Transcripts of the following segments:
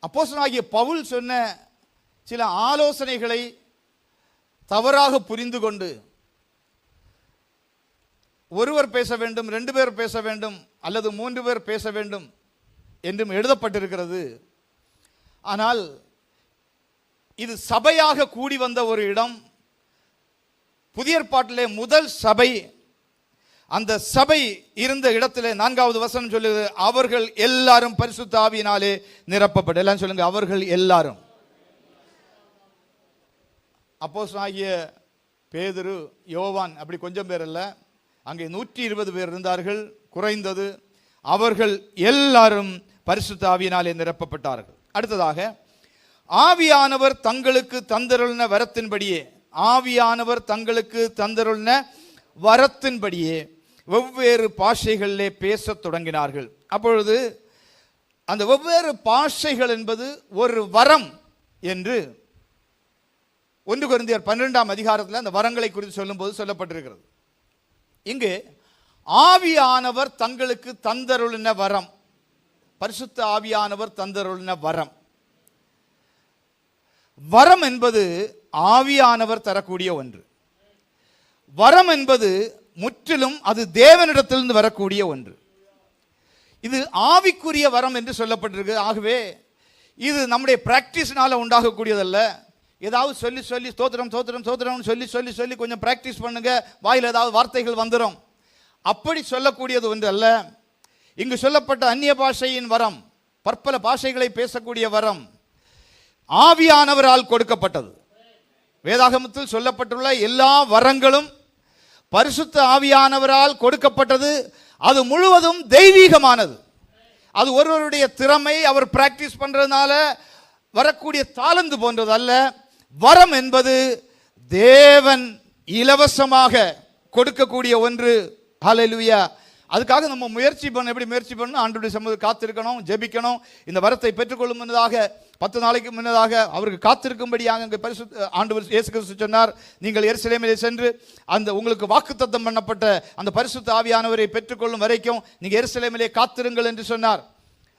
அப்போஸ்தலனாகிய பவுல் சொன்ன சில ஆலோசனைகளை தவறாக புரிந்து கொண்டு ஒருவர் பேச வேண்டும், 2 பேர் பேச வேண்டும், அல்லது 3 பேர் பேச வேண்டும் என்றும் எழுதப்பட்டிருக்கிறது. ஆனால் இது சபையாக கூடி வந்த ஒரு இடம். புதிய ஏற்பாட்டிலே முதல் சபை, அந்த சபை இருந்த இடத்திலே 4வது வசனம் சொல்லுது, அவர்கள் எல்லாரும் பரிசுத்த ஆவியினாலே நிரப்பப்பட்டு. எல்லாம் சொல்லுங்க, அவர்கள் எல்லாரும். அப்போஸ்தலனாகிய பேதுரு, யோவான் அப்படி கொஞ்சம் பேர் அல்ல, அங்கே 120 பேர் இருந்தார்கள் குறைந்தது. அவர்கள் எல்லாரும் பரிசுத்த ஆவியினாலே நிரப்பப்பட்டார்கள். அடுத்ததாக, ஆவியானவர் தங்களுக்கு தந்தருளின வரத்தின்படியே, ஆவியானவர் தங்களுக்கு தந்தருளின வரத்தின்படியே வெவ்வேறு பாஷைகளிலே பேசத் தொடங்கினார்கள். அப்பொழுது அந்த வெவ்வேறு பாஷைகள் என்பது ஒரு வரம் என்று 1 கொரிந்தியர் 12ஆம் அதிகாரத்தில் அந்த வரங்களை குறித்து சொல்லும்போது சொல்லப்பட்டிருக்கிறது. இங்கு ஆவியானவர் தங்களுக்கு தந்தருளின வரம், பரிசுத்த ஆவியானவர் தந்தருளின வரம். வரம் என்பது ஆவியானவர் தரக்கூடிய ஒன்று. வரம் என்பது முற்றிலும் அது தேவனிடத்திலிருந்து வரக்கூடிய ஒன்று. இது ஆவிக்குரிய வரம் என்று சொல்லப்பட்டிருக்கு. ஆகவே இது நம்முடைய பிராக்டிஸ்னால உண்டாகக்கூடியதல்ல. ஏதாவது சொல்லி சொல்லி ஸ்தோத்திரம் ஸ்தோத்திரம் ஸ்தோத்திரம் சொல்லி சொல்லி சொல்லி கொஞ்சம் பிராக்டிஸ் பண்ணுங்க, வாயில் ஏதாவது வார்த்தைகள் வந்துடும், அப்படி சொல்லக்கூடியது ஒன்று அல்ல. இங்கு சொல்லப்பட்ட அந்நிய பாஷையின் வரம், பற்பல பாஷைகளை பேசக்கூடிய வரம் ஆவியானவரால் கொடுக்கப்பட்டது. வேதாகமத்தில் சொல்லப்பட்டுள்ள எல்லா வரங்களும் பரிசுத்த ஆவியானவரால் கொடுக்கப்பட்டது. அது முழுவதும் தெய்வீகமானது. அது ஒருவருடைய திறமை, அவர் பிராக்டிஸ் பண்றதுனால வரக்கூடிய தாளந்து போன்றது அல்ல. வரம் என்பது தேவன் இலவசமாக கொடுக்கக்கூடிய ஒன்று. ஹல்லேலூயா. அதுக்காக நம்ம முயற்சி பண்ண, எப்படி முயற்சி பண்ணணும்? ஆண்டவருடைய சமூகத்தில் காத்திருக்கணும், ஜெபிக்கணும். இந்த வரத்தை பெற்றுக்கொள்ளும் முன்னதாக 10 நாளைக்கு முன்னதாக அவருக்கு காத்திருக்கும்படியாக அங்கே பரிசுத்த ஆண்டவர் இயேசு கிறிஸ்து சொன்னார், நீங்கள் எருசலேமிலே சென்று அந்த உங்களுக்கு வாக்குத்தத்தம் பண்ணப்பட்ட அந்த பரிசுத்த ஆவியானவரை பெற்றுக்கொள்ளும் வரைக்கும் நீங்கள் எருசலேமிலே காத்திருங்கள் என்று சொன்னார்.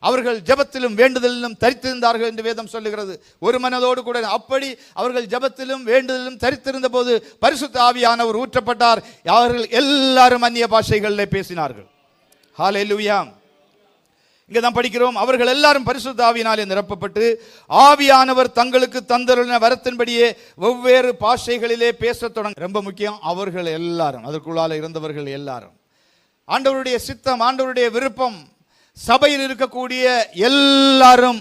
அவர்கள் ஜெபத்திலும் வேண்டுதலிலும் தரித்திருந்தார்கள் என்று வேதம் சொல்லுகிறது. ஒரு மனதோடு கூட. அப்படி அவர்கள் ஜெபத்திலும் வேண்டுதலிலும் தரித்திருந்த போது பரிசுத்த ஆவியானவர் ஊற்றப்பட்டார். அவர்கள் எல்லாரும் அந்நிய பாஷைகளிலே பேசினார்கள். ஹல்லேலூயா. இங்கே தான் படிக்கிறோம், அவர்கள் எல்லாரும் பரிசுத்த ஆவியினாலே நிரப்பப்பட்டு ஆவியானவர் தங்களுக்கு தந்தருளின வரத்தின்படியே வெவ்வேறு பாஷைகளிலே பேசத் தொடங்க. ரொம்ப முக்கியம், அவர்கள் எல்லாரும், அதற்குள்ளால இருந்தவர்கள் எல்லாரும். ஆண்டவருடைய சித்தம், ஆண்டவருடைய விருப்பம், சபையில் இருக்கக்கூடிய எல்லாரும்